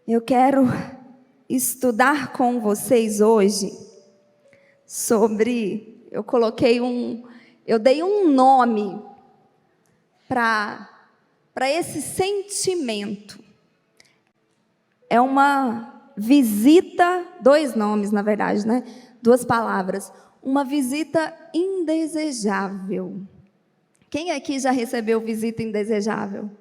Eu quero estudar com vocês hoje sobre, eu dei um nome para esse sentimento. É uma visita, dois nomes na verdade, né? Duas palavras. Uma visita indesejável. Quem aqui já recebeu visita indesejável?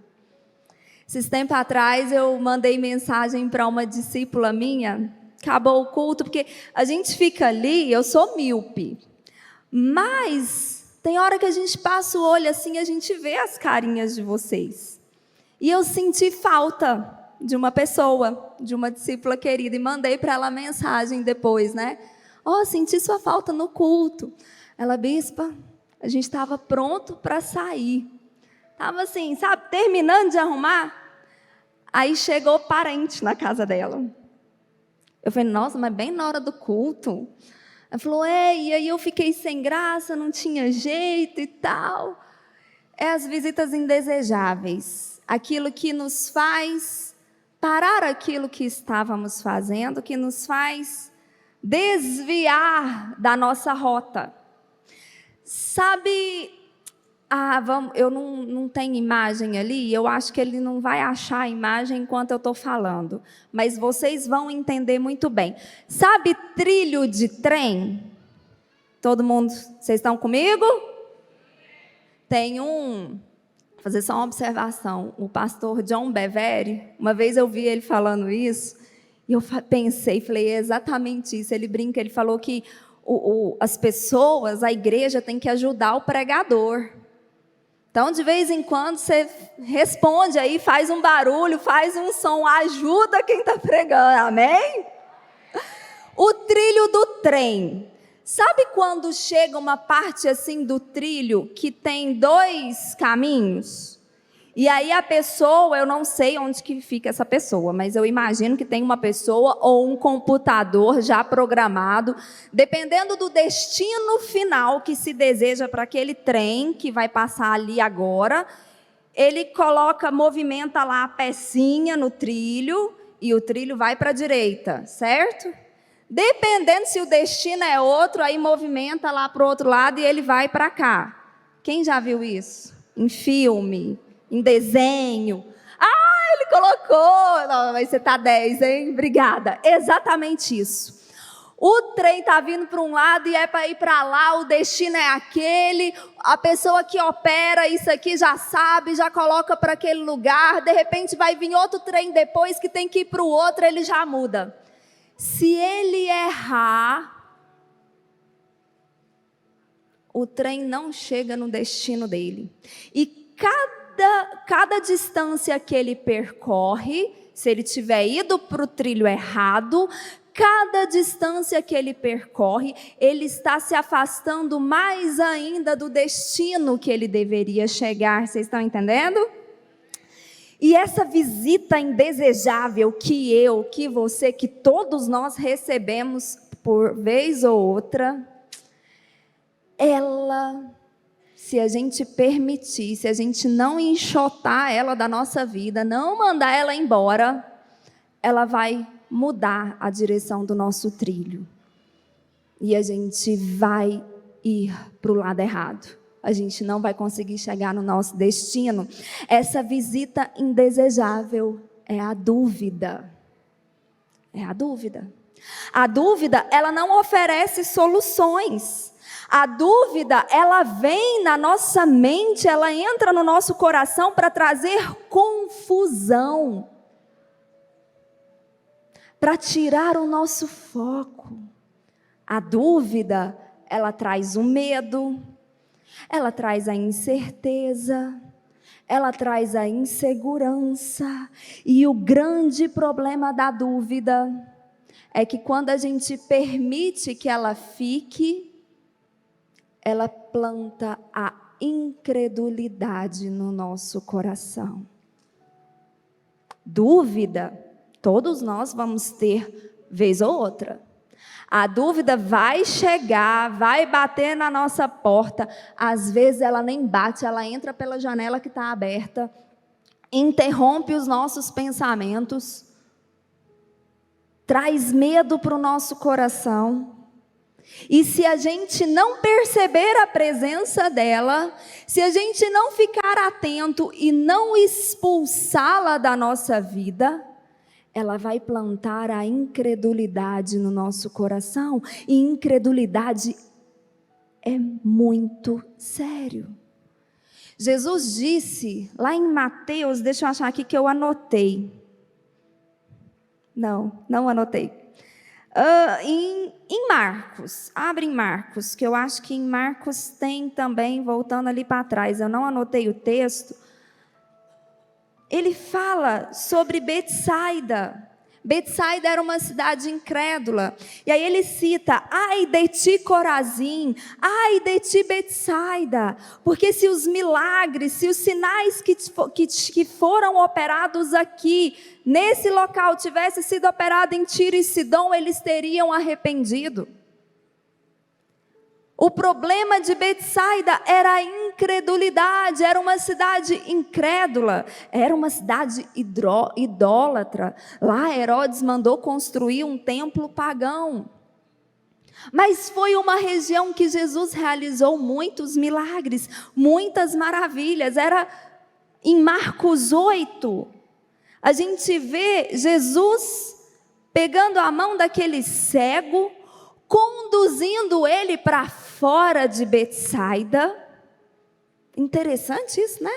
Esses tempos atrás eu mandei mensagem para uma discípula minha, acabou o culto, porque a gente fica ali, eu sou míope, mas tem hora que a gente passa o olho assim, a gente vê as carinhas de vocês. E eu senti falta de uma pessoa, de uma discípula querida, e mandei para ela mensagem depois, né? Senti sua falta no culto. Ela, bispa, a gente estava pronto para sair. Estava assim, sabe, terminando de arrumar. Aí chegou parente na casa dela. Eu falei, nossa, mas bem na hora do culto. Ela falou, e aí eu fiquei sem graça, não tinha jeito e tal. É as visitas indesejáveis. Aquilo que nos faz parar aquilo que estávamos fazendo, que nos faz desviar da nossa rota. Sabe... eu não tenho imagem ali, eu acho que ele não vai achar a imagem enquanto eu estou falando, mas vocês vão entender muito bem. Sabe trilho de trem? Todo mundo, vocês estão comigo? Tem vou fazer só uma observação, o pastor John Bevere, uma vez eu vi ele falando isso, e eu falei, é exatamente isso, ele brinca, ele falou que as pessoas, a igreja tem que ajudar o pregador. Então, de vez em quando, você responde aí, faz um barulho, faz um som, ajuda quem está pregando, amém? O trilho do trem. Sabe quando chega uma parte assim do trilho que tem dois caminhos? E aí a pessoa, eu não sei onde que fica essa pessoa, mas eu imagino que tem uma pessoa ou um computador já programado, dependendo do destino final que se deseja para aquele trem que vai passar ali agora, ele movimenta lá a pecinha no trilho e o trilho vai para a direita, certo? Dependendo se o destino é outro, aí movimenta lá para o outro lado e ele vai para cá. Quem já viu isso? Em filme? Em desenho. Ele colocou. Não, mas você está 10, hein? Obrigada. Exatamente isso. O trem está vindo para um lado e é para ir para lá, o destino é aquele, a pessoa que opera isso aqui já sabe, já coloca para aquele lugar, de repente vai vir outro trem depois que tem que ir para o outro, ele já muda. Se ele errar, o trem não chega no destino dele. E cada distância que ele percorre, se ele tiver ido para o trilho errado, cada distância que ele percorre, ele está se afastando mais ainda do destino que ele deveria chegar. Vocês estão entendendo? E essa visita indesejável que você, que todos nós recebemos por vez ou outra, ela... se a gente permitir, se a gente não enxotar ela da nossa vida, não mandar ela embora, ela vai mudar a direção do nosso trilho. E a gente vai ir para o lado errado. A gente não vai conseguir chegar no nosso destino. Essa visita indesejável é a dúvida. É a dúvida. A dúvida, ela não oferece soluções. A dúvida, ela vem na nossa mente, ela entra no nosso coração para trazer confusão, para tirar o nosso foco. A dúvida, ela traz o medo, ela traz a incerteza, ela traz a insegurança. E o grande problema da dúvida é que quando a gente permite que ela fique, ela planta a incredulidade no nosso coração. Dúvida, todos nós vamos ter vez ou outra. A dúvida vai chegar, vai bater na nossa porta. Às vezes ela nem bate, ela entra pela janela que está aberta, interrompe os nossos pensamentos. traz medo para o nosso coração. E se a gente não perceber a presença dela, se a gente não ficar atento e não expulsá-la da nossa vida, ela vai plantar a incredulidade no nosso coração. E incredulidade é muito sério. Jesus disse lá em Mateus, deixa eu achar aqui que eu anotei. Não anotei. Em Marcos, abre em Marcos, que eu acho que em Marcos tem também, voltando ali para trás, eu não anotei o texto. Ele fala sobre Betsaida. Betsaida era uma cidade incrédula. E aí ele cita: ai de ti, Corazim, ai de ti, Betsaida. Porque se os milagres, se os sinais que foram operados aqui, nesse local, tivesse sido operado em Tiro e Sidom, eles teriam arrependido. O problema de Betsaida era a incredulidade, era uma cidade incrédula, era uma cidade idólatra. Lá Herodes mandou construir um templo pagão. Mas foi uma região que Jesus realizou muitos milagres, muitas maravilhas. Era em Marcos 8, a gente vê Jesus pegando a mão daquele cego, conduzindo ele para fora de Betsaida. Interessante isso, né?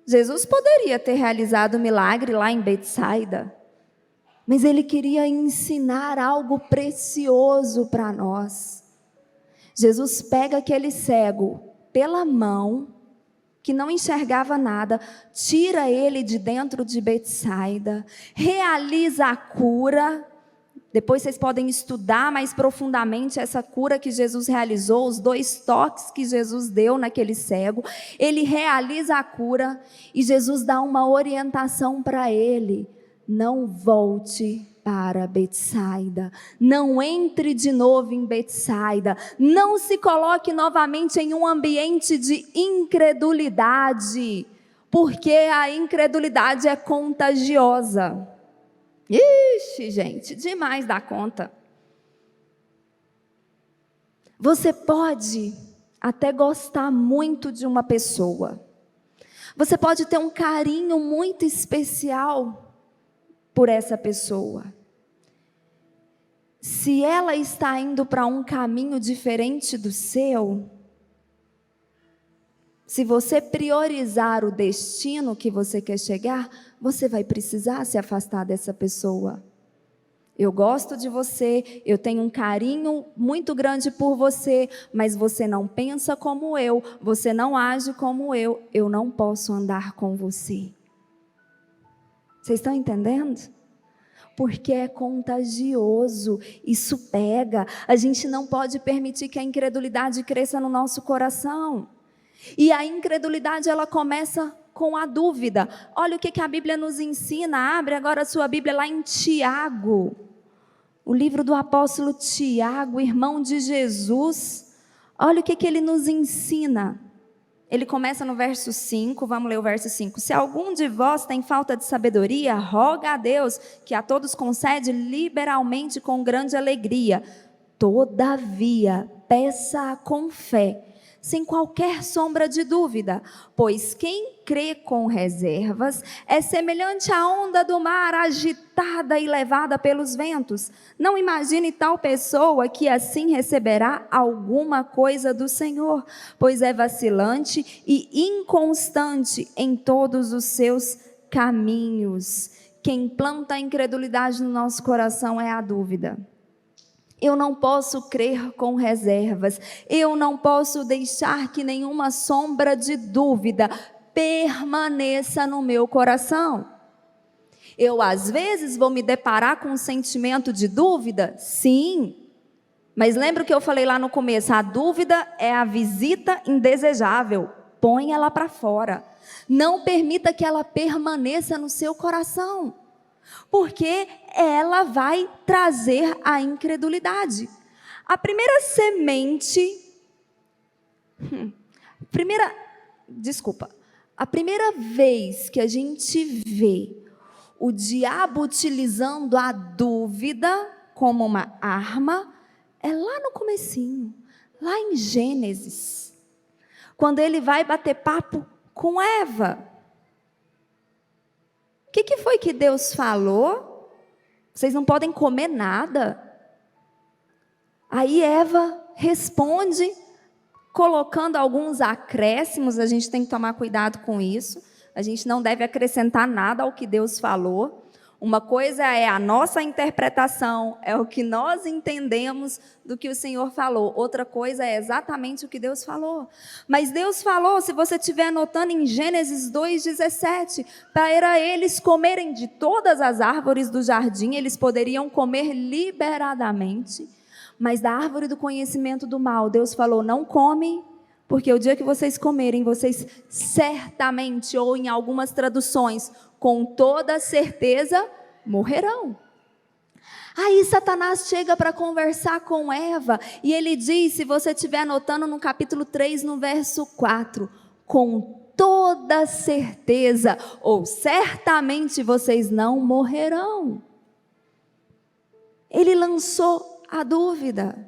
Jesus poderia ter realizado o milagre lá em Betsaida, mas ele queria ensinar algo precioso para nós. Jesus pega aquele cego pela mão, que não enxergava nada, tira ele de dentro de Betsaida, realiza a cura. Depois vocês podem estudar mais profundamente essa cura que Jesus realizou, os 2 toques que Jesus deu naquele cego. Ele realiza a cura e Jesus dá uma orientação para ele: não volte para Betsaida, não entre de novo em Betsaida, não se coloque novamente em um ambiente de incredulidade, porque a incredulidade é contagiosa. Ixi, gente, demais da conta. Você pode até gostar muito de uma pessoa. Você pode ter um carinho muito especial por essa pessoa. Se ela está indo para um caminho diferente do seu, se você priorizar o destino que você quer chegar, você vai precisar se afastar dessa pessoa. Eu gosto de você, eu tenho um carinho muito grande por você, mas você não pensa como eu, você não age como eu não posso andar com você. Vocês estão entendendo? Porque é contagioso, isso pega. A gente não pode permitir que a incredulidade cresça no nosso coração. E a incredulidade, ela começa com a dúvida. Olha o que a Bíblia nos ensina. Abre agora a sua Bíblia lá em Tiago. O livro do apóstolo Tiago, irmão de Jesus. Olha o que ele nos ensina. Ele começa no verso 5, vamos ler o verso 5. Se algum de vós tem falta de sabedoria, roga a Deus, que a todos concede liberalmente com grande alegria. Todavia, peça com fé, sem qualquer sombra de dúvida, pois quem crê com reservas é semelhante à onda do mar agitada e levada pelos ventos. Não imagine tal pessoa que assim receberá alguma coisa do Senhor, pois é vacilante e inconstante em todos os seus caminhos. Quem planta a incredulidade no nosso coração é a dúvida. Eu não posso crer com reservas, eu não posso deixar que nenhuma sombra de dúvida permaneça no meu coração. Eu às vezes vou me deparar com um sentimento de dúvida, sim, mas lembra o que eu falei lá no começo, a dúvida é a visita indesejável, põe ela para fora, não permita que ela permaneça no seu coração. Porque ela vai trazer a incredulidade. A primeira semente, a primeira vez que a gente vê O diabo utilizando a dúvida como uma arma é lá no comecinho, lá em Gênesis, quando ele vai bater papo com Eva. O que foi que Deus falou? Vocês não podem comer nada. Aí Eva responde, colocando alguns acréscimos. A gente tem que tomar cuidado com isso. A gente não deve acrescentar nada ao que Deus falou. Uma coisa é a nossa interpretação, é o que nós entendemos do que o Senhor falou. Outra coisa é exatamente o que Deus falou. Mas Deus falou, se você estiver anotando em Gênesis 2,17, para eles comerem de todas as árvores do jardim, eles poderiam comer liberadamente. Mas da árvore do conhecimento do mal, Deus falou, não come, porque o dia que vocês comerem, vocês certamente, ou em algumas traduções, com toda certeza, morrerão. Aí Satanás chega para conversar com Eva, e ele diz, se você estiver anotando no capítulo 3, no verso 4, com toda certeza, ou certamente vocês não morrerão. Ele lançou a dúvida.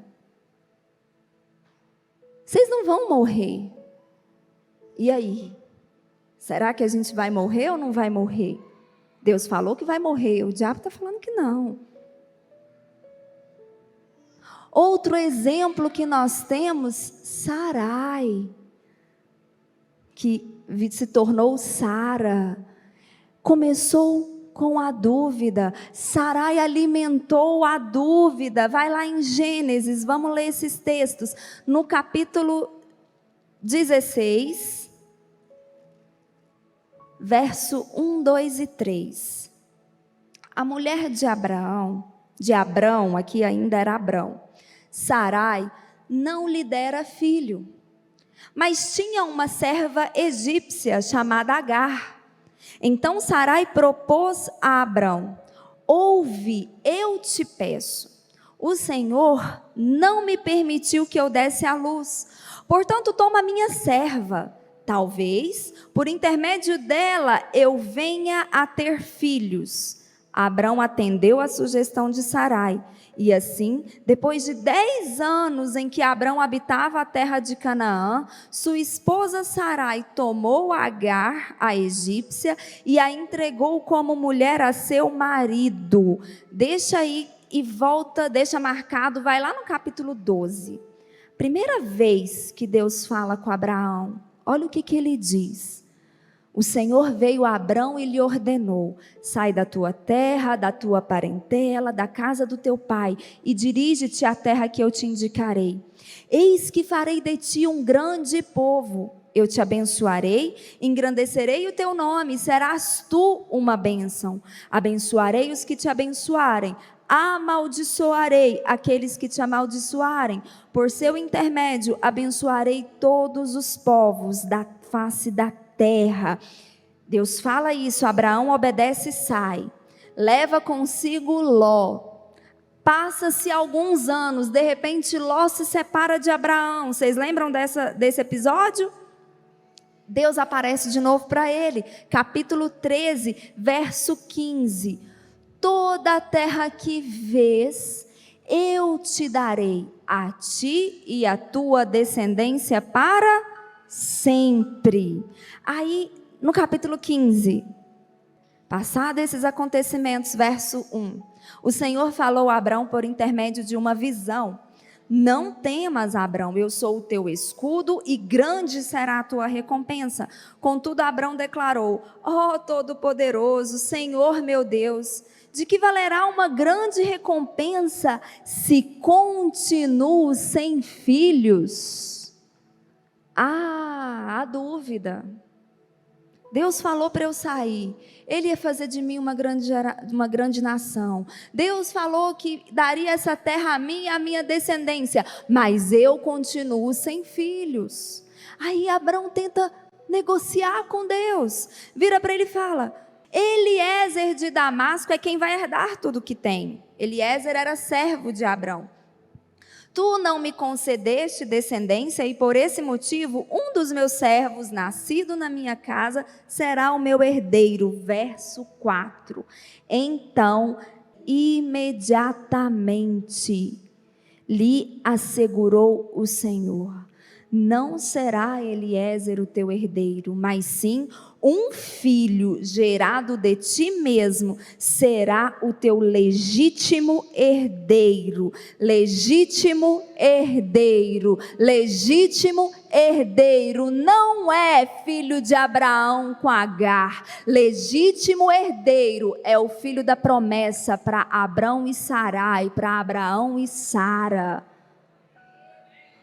Vocês não vão morrer. E aí? Será que a gente vai morrer ou não vai morrer? Deus falou que vai morrer, o diabo está falando que não. Outro exemplo que nós temos, Sarai, que se tornou Sara, começou com a dúvida. Sarai alimentou a dúvida. Vai lá em Gênesis, vamos ler esses textos. No capítulo 16, verso 1, 2 e 3. A mulher de Abrão, aqui ainda era Abrão, Sarai, não lhe dera filho, mas tinha uma serva egípcia chamada Agar. Então Sarai propôs a Abrão, ouve, eu te peço, o Senhor não me permitiu que eu desse à luz, portanto toma minha serva, talvez por intermédio dela eu venha a ter filhos. Abrão atendeu à sugestão de Sarai, e assim, depois de 10 anos em que Abrão habitava a terra de Canaã, sua esposa Sarai tomou Agar, a egípcia, e a entregou como mulher a seu marido. Deixa aí e volta, deixa marcado, vai lá no capítulo 12. Primeira vez que Deus fala com Abraão, olha o que ele diz. O Senhor veio a Abrão e lhe ordenou, sai da tua terra, da tua parentela, da casa do teu pai, e dirige-te à terra que eu te indicarei. Eis que farei de ti um grande povo, eu te abençoarei, engrandecerei o teu nome, serás tu uma bênção. Abençoarei os que te abençoarem, amaldiçoarei aqueles que te amaldiçoarem, por seu intermédio abençoarei todos os povos da face da terra. Deus fala isso, Abraão obedece e sai, leva consigo Ló. Passa-se alguns anos, de repente Ló se separa de Abraão. Vocês lembram desse episódio? Deus aparece de novo para ele, capítulo 13, verso 15. Toda a terra que vês, eu te darei a ti e a tua descendência para sempre. Aí, no capítulo 15, passados esses acontecimentos, verso 1, o Senhor falou a Abrão por intermédio de uma visão. Não temas, Abrão, eu sou o teu escudo e grande será a tua recompensa. Contudo, Abrão declarou, ó Todo-Poderoso, Senhor meu Deus, de que valerá uma grande recompensa se continuo sem filhos? A dúvida. Deus falou para eu sair, Ele ia fazer de mim uma grande nação. Deus falou que daria essa terra a mim e a minha descendência, mas eu continuo sem filhos. Aí Abrão tenta negociar com Deus, vira para ele e fala, Eliezer de Damasco é quem vai herdar tudo que tem. Eliezer era servo de Abrão. Tu não me concedeste descendência e por esse motivo um dos meus servos, nascido na minha casa, será o meu herdeiro. Verso 4. Então, imediatamente lhe assegurou o Senhor: não será Eliezer o teu herdeiro, mas sim um filho gerado de ti mesmo será o teu legítimo herdeiro. Legítimo herdeiro, legítimo herdeiro. Não é filho de Abraão com Agar. Legítimo herdeiro é o filho da promessa para Abrão e Sarai, para Abraão e Sara.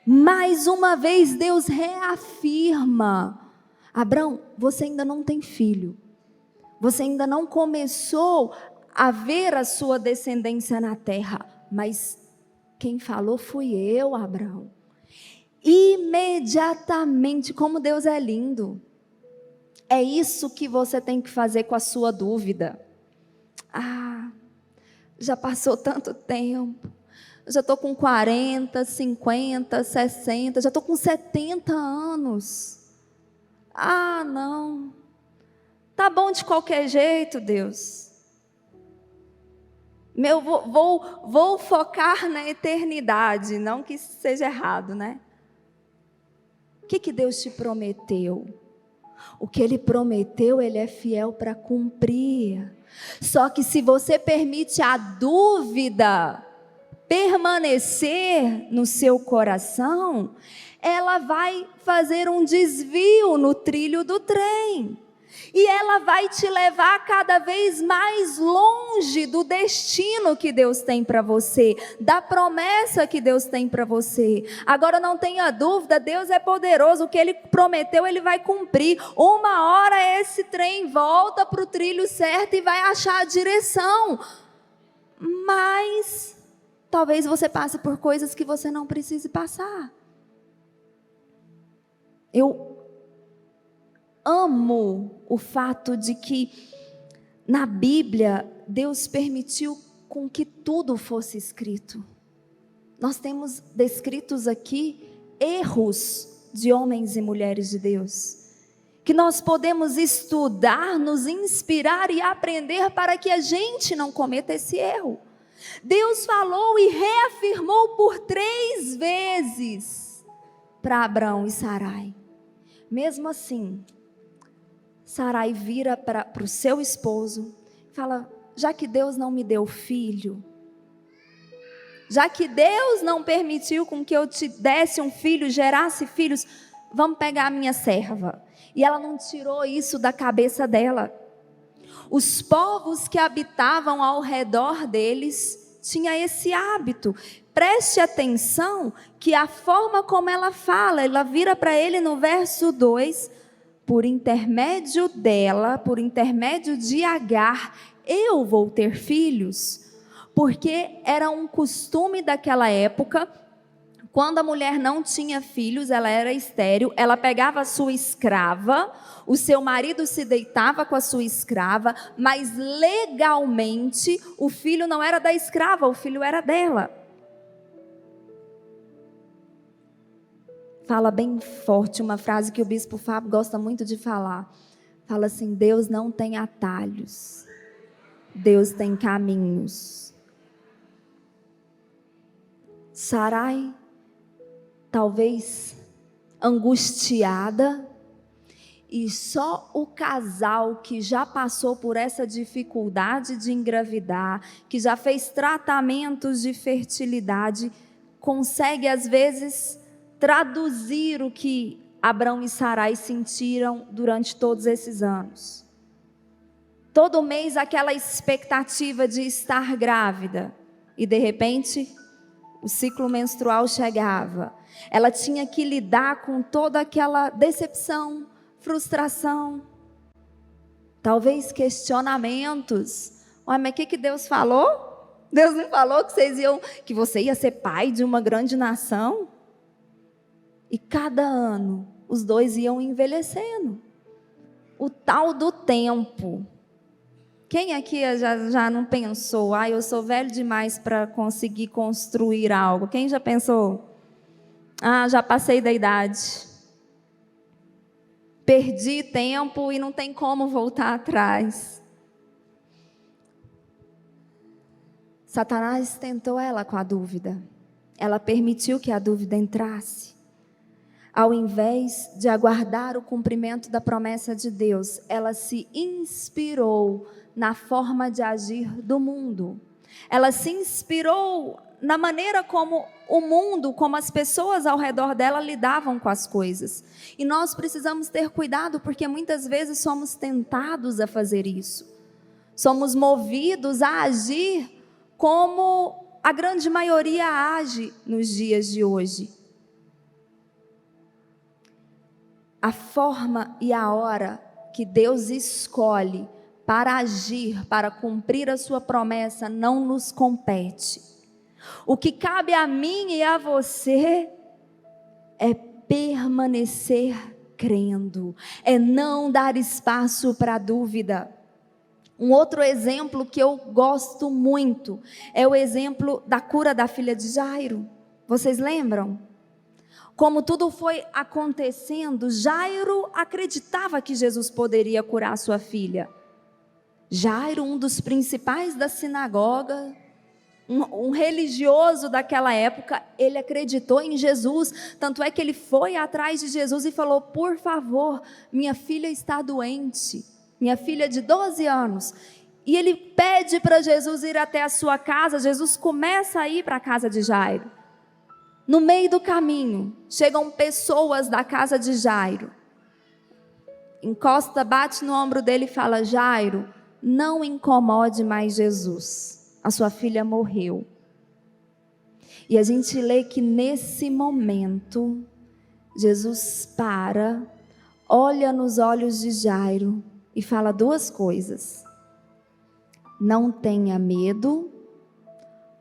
Mais uma vez Deus reafirma: Abrão, você ainda não tem filho, você ainda não começou a ver a sua descendência na terra, mas quem falou fui eu, Abrão. Imediatamente, como Deus é lindo. É isso que você tem que fazer com a sua dúvida. Já passou tanto tempo, já estou com 40, 50, 60, já estou com 70 anos. Não, tá bom de qualquer jeito, Deus. Vou focar na eternidade, não que isso seja errado, né? O que Deus te prometeu? O que Ele prometeu, Ele é fiel para cumprir. Só que se você permite a dúvida permanecer no seu coração, ela vai fazer um desvio no trilho do trem. E ela vai te levar cada vez mais longe do destino que Deus tem para você, da promessa que Deus tem para você. Agora não tenha dúvida, Deus é poderoso, o que Ele prometeu Ele vai cumprir. Uma hora esse trem volta para o trilho certo e vai achar a direção. Mas talvez você passe por coisas que você não precise passar. Eu amo o fato de que na Bíblia Deus permitiu com que tudo fosse escrito. Nós temos descritos aqui erros de homens e mulheres de Deus, que nós podemos estudar, nos inspirar e aprender para que a gente não cometa esse erro. Deus falou e reafirmou por 3 vezes para Abrão e Sarai. Mesmo assim, Sarai vira para o seu esposo e fala: já que Deus não me deu filho, já que Deus não permitiu com que eu te desse um filho, gerasse filhos, vamos pegar a minha serva. E ela não tirou isso da cabeça dela. Os povos que habitavam ao redor deles tinham esse hábito. Preste atenção que a forma como ela fala, ela vira para ele no verso 2, por intermédio dela, por intermédio de Agar, eu vou ter filhos. Porque era um costume daquela época, quando a mulher não tinha filhos, ela era estéril, ela pegava a sua escrava, o seu marido se deitava com a sua escrava, mas legalmente o filho não era da escrava, o filho era dela. Fala bem forte uma frase que o bispo Fábio gosta muito de falar. Fala assim: Deus não tem atalhos, Deus tem caminhos. Sarai, talvez angustiada, e só o casal que já passou por essa dificuldade de engravidar, que já fez tratamentos de fertilidade, consegue às vezes traduzir o que Abrão e Sarai sentiram durante todos esses anos. Todo mês aquela expectativa de estar grávida, e de repente o ciclo menstrual chegava. Ela tinha que lidar com toda aquela decepção, frustração, talvez questionamentos. Mas o que Deus falou? Deus não falou que você ia ser pai de uma grande nação? E cada ano os dois iam envelhecendo. O tal do tempo. Quem aqui já não pensou, eu sou velho demais para conseguir construir algo? Quem já pensou? Já passei da idade. Perdi tempo e não tem como voltar atrás. Satanás tentou ela com a dúvida. Ela permitiu que a dúvida entrasse. Ao invés de aguardar o cumprimento da promessa de Deus, ela se inspirou na forma de agir do mundo. Ela se inspirou na maneira como o mundo, como as pessoas ao redor dela lidavam com as coisas. E nós precisamos ter cuidado, porque muitas vezes somos tentados a fazer isso. Somos movidos a agir como a grande maioria age nos dias de hoje. A forma e a hora que Deus escolhe para agir, para cumprir a sua promessa, não nos compete. O que cabe a mim e a você é permanecer crendo, é não dar espaço para dúvida. Um outro exemplo que eu gosto muito é o exemplo da cura da filha de Jairo. Vocês lembram? Como tudo foi acontecendo, Jairo acreditava que Jesus poderia curar sua filha. Jairo, um dos principais da sinagoga, um religioso daquela época, ele acreditou em Jesus, tanto é que ele foi atrás de Jesus e falou: por favor, minha filha está doente, minha filha de 12 anos, e ele pede para Jesus ir até a sua casa. Jesus começa a ir para a casa de Jairo. No meio do caminho, chegam pessoas da casa de Jairo, encosta, bate no ombro dele e fala: Jairo, não incomode mais Jesus, a sua filha morreu. E a gente lê que nesse momento, Jesus para, olha nos olhos de Jairo e fala duas coisas: não tenha medo,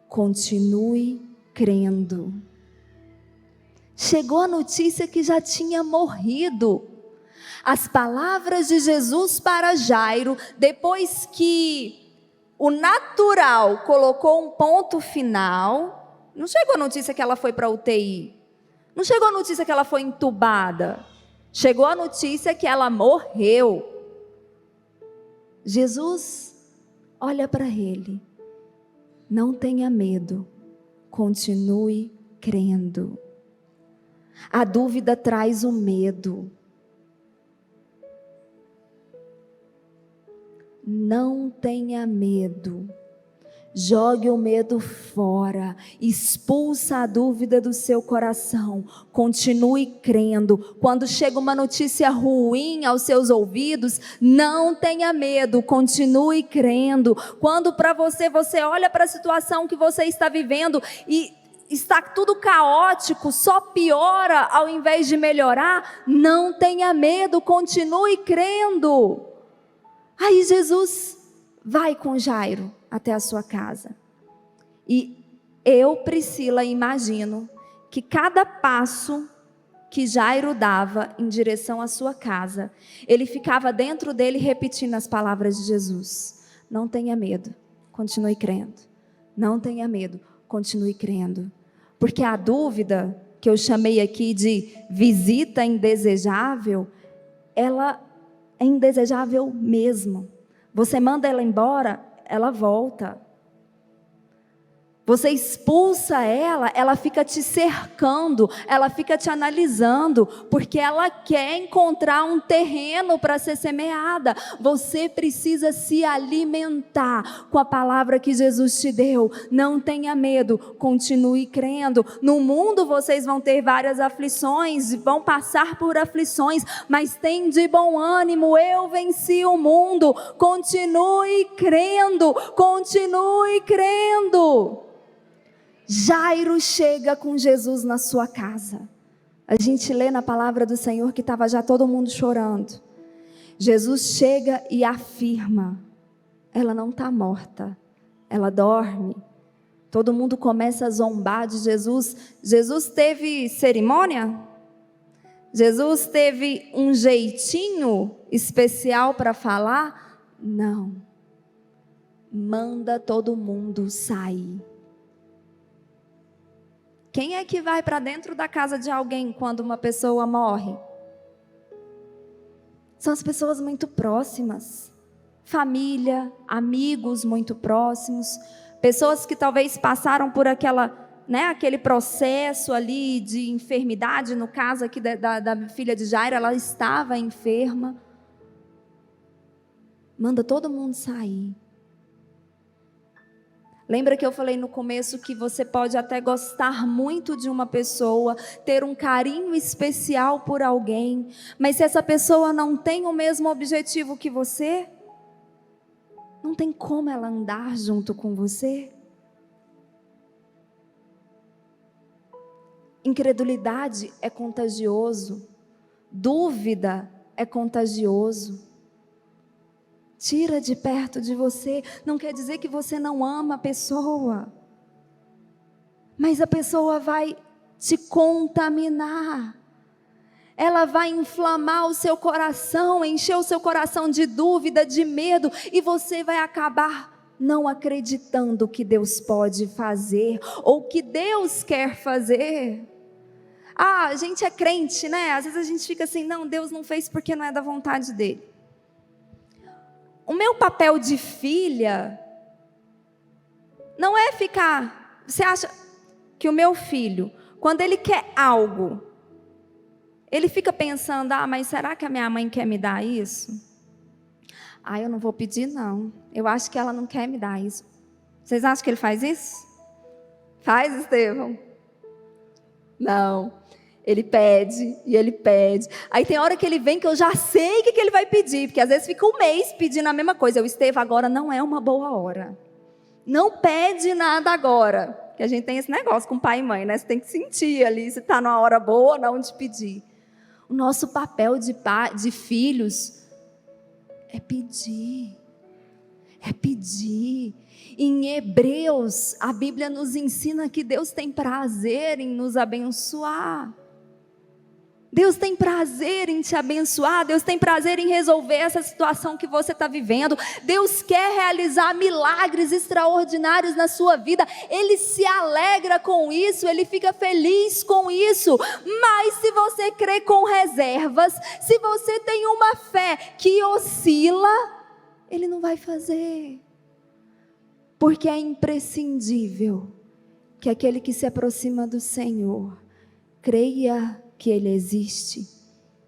continue crendo. Chegou a notícia que já tinha morrido. As palavras de Jesus para Jairo, depois que o natural colocou um ponto final, não chegou a notícia que ela foi para a UTI, não chegou a notícia que ela foi entubada, chegou a notícia que ela morreu. Jesus olha para ele: não tenha medo, continue crendo. A dúvida traz o medo. Não tenha medo. Jogue o medo fora. Expulsa a dúvida do seu coração. Continue crendo. Quando chega uma notícia ruim aos seus ouvidos, não tenha medo. Continue crendo. Quando você olha para a situação que você está vivendo e está tudo caótico, só piora ao invés de melhorar, não tenha medo, continue crendo. Aí Jesus vai com Jairo até a sua casa. E eu, Priscila, imagino que cada passo que Jairo dava em direção à sua casa, ele ficava dentro dele repetindo as palavras de Jesus: não tenha medo, continue crendo. Não tenha medo, continue crendo. Porque a dúvida, que eu chamei aqui de visita indesejável, ela é indesejável mesmo. Você manda ela embora, ela volta. Você expulsa ela, ela fica te cercando, ela fica te analisando, porque ela quer encontrar um terreno para ser semeada. Você precisa se alimentar com a palavra que Jesus te deu. Não tenha medo, continue crendo. No mundo vocês vão ter várias aflições, vão passar por aflições, mas tem de bom ânimo, eu venci o mundo. Continue crendo, continue crendo. Jairo chega com Jesus na sua casa. A gente lê na palavra do Senhor que estava já todo mundo chorando. Jesus chega e afirma: ela não está morta, ela dorme. Todo mundo começa a zombar de Jesus. Jesus teve cerimônia? Jesus teve um jeitinho especial para falar? Não. manda todo mundo sair. Quem é que vai para dentro da casa de alguém quando uma pessoa morre? São as pessoas muito próximas. Família, amigos muito próximos, pessoas que talvez passaram por aquele processo ali de enfermidade. No caso aqui da filha de Jairo, ela estava enferma. Manda todo mundo sair. Lembra que eu falei no começo que você pode até gostar muito de uma pessoa, ter um carinho especial por alguém, mas se essa pessoa não tem o mesmo objetivo que você, não tem como ela andar junto com você. Incredulidade é contagioso, dúvida é contagioso. Tira de perto de você. Não quer dizer que você não ama a pessoa, mas a pessoa vai te contaminar. Ela vai inflamar o seu coração, encher o seu coração de dúvida, de medo, e você vai acabar não acreditando que Deus pode fazer, ou que Deus quer fazer. A gente é crente, né? Às vezes a gente fica assim, não, Deus não fez porque não é da vontade dele. O meu papel de filha não é ficar... Você acha que o meu filho, quando ele quer algo, ele fica pensando, mas será que a minha mãe quer me dar isso? Eu não vou pedir não, eu acho que ela não quer me dar isso. Vocês acham que ele faz isso? Faz, Estevão? Não. Ele pede, e ele pede. Aí tem hora que ele vem que eu já sei o que ele vai pedir, porque às vezes fica um mês pedindo a mesma coisa. Estevão, agora não é uma boa hora. Não pede nada agora. Porque a gente tem esse negócio com pai e mãe, né? Você tem que sentir ali se está numa hora boa ou não de pedir. O nosso papel de filhos é pedir. É pedir. Em Hebreus, a Bíblia nos ensina que Deus tem prazer em nos abençoar. Deus tem prazer em te abençoar, Deus tem prazer em resolver essa situação que você está vivendo. Deus quer realizar milagres extraordinários na sua vida. Ele se alegra com isso, Ele fica feliz com isso. Mas se você crê com reservas, se você tem uma fé que oscila, Ele não vai fazer. Porque é imprescindível que aquele que se aproxima do Senhor creia que Ele existe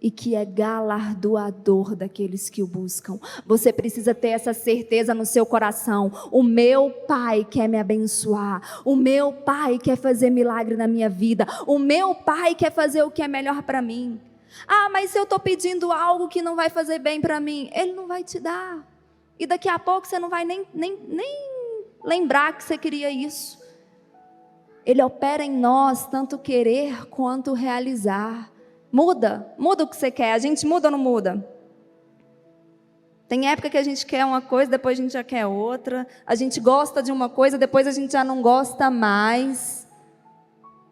e que é galardoador daqueles que o buscam. Você precisa ter essa certeza no seu coração. O meu Pai quer me abençoar. O meu Pai quer fazer milagre na minha vida. O meu Pai quer fazer o que é melhor para mim. Mas se eu estou pedindo algo que não vai fazer bem para mim, Ele não vai te dar. E daqui a pouco você não vai nem lembrar que você queria isso. Ele opera em nós tanto querer quanto realizar. Muda o que você quer. A gente muda ou não muda? Tem época que a gente quer uma coisa, depois a gente já quer outra. A gente gosta de uma coisa, depois a gente já não gosta mais.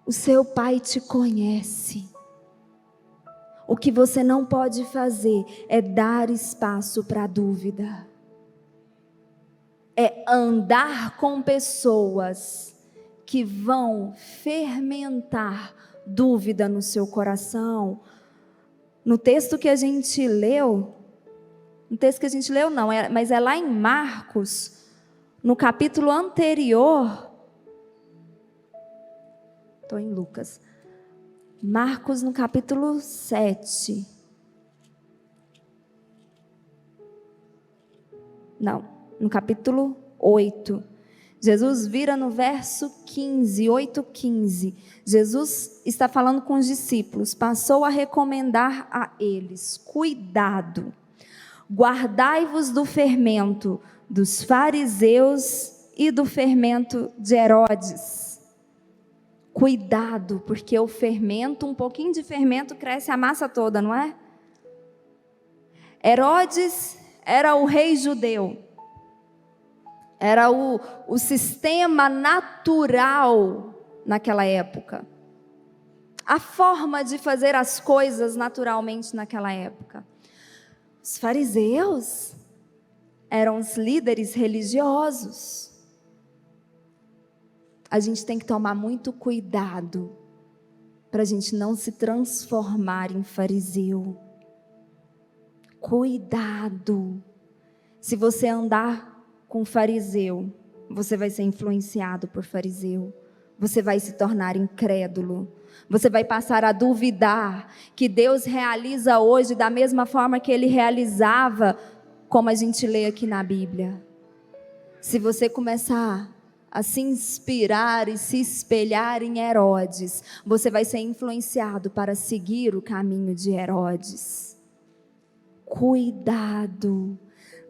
O seu Pai te conhece. O que você não pode fazer é dar espaço para a dúvida. É andar com pessoas que vão fermentar dúvida no seu coração. No texto que a gente leu, mas é lá em Marcos, no capítulo anterior, estou em Lucas, Marcos no capítulo 7, no capítulo 8, Jesus vira no verso 15, 8:15. Jesus está falando com os discípulos, passou a recomendar a eles: cuidado, guardai-vos do fermento dos fariseus e do fermento de Herodes. Cuidado, porque o fermento, um pouquinho de fermento cresce a massa toda, não é? Herodes era o rei judeu. Era o sistema natural naquela época. A forma de fazer as coisas naturalmente naquela época. Os fariseus eram os líderes religiosos. A gente tem que tomar muito cuidado para a gente não se transformar em fariseu. Cuidado. Se você andar com fariseu, você vai ser influenciado por fariseu. Você vai se tornar incrédulo. Você vai passar a duvidar que Deus realiza hoje da mesma forma que Ele realizava, como a gente lê aqui na Bíblia. Se você começar a se inspirar e se espelhar em Herodes, você vai ser influenciado para seguir o caminho de Herodes. Cuidado.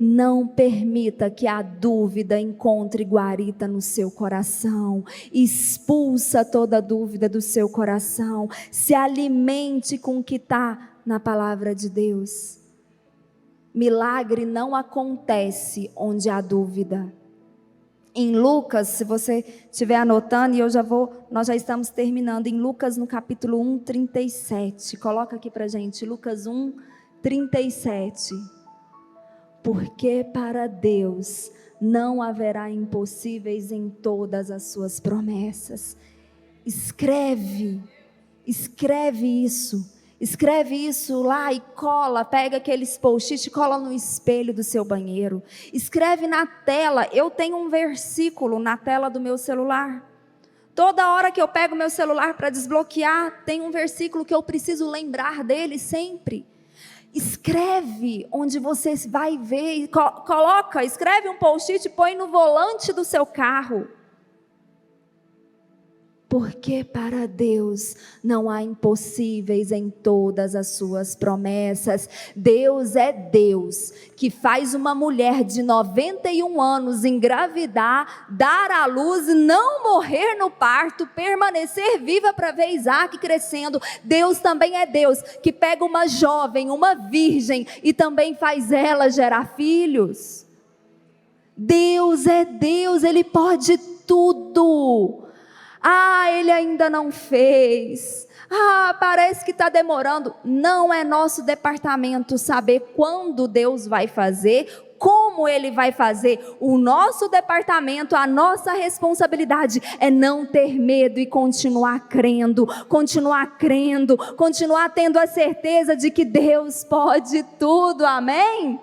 Não permita que a dúvida encontre guarita no seu coração. Expulsa toda dúvida do seu coração. Se alimente com o que está na palavra de Deus. Milagre não acontece onde há dúvida. Em Lucas, se você estiver anotando, e nós já estamos terminando, em Lucas no capítulo 1, 37. Coloca aqui pra gente, Lucas 1, 37. Porque para Deus não haverá impossíveis em todas as suas promessas. Escreve isso lá e cola, pega aqueles post-it, cola no espelho do seu banheiro. Escreve na tela, eu tenho um versículo na tela do meu celular. Toda hora que eu pego meu celular para desbloquear, tem um versículo que eu preciso lembrar dele sempre. Escreve onde você vai ver, escreve um post-it e põe no volante do seu carro. Porque para Deus não há impossíveis em todas as suas promessas. Deus é Deus que faz uma mulher de 91 anos engravidar, dar à luz, não morrer no parto, permanecer viva para ver Isaac crescendo. Deus também é Deus que pega uma jovem, uma virgem e também faz ela gerar filhos. Deus é Deus, Ele pode tudo. Ele ainda não fez. Parece que está demorando. Não é nosso departamento saber quando Deus vai fazer, como Ele vai fazer. O nosso departamento, a nossa responsabilidade é não ter medo e continuar crendo, continuar tendo a certeza de que Deus pode tudo. Amém?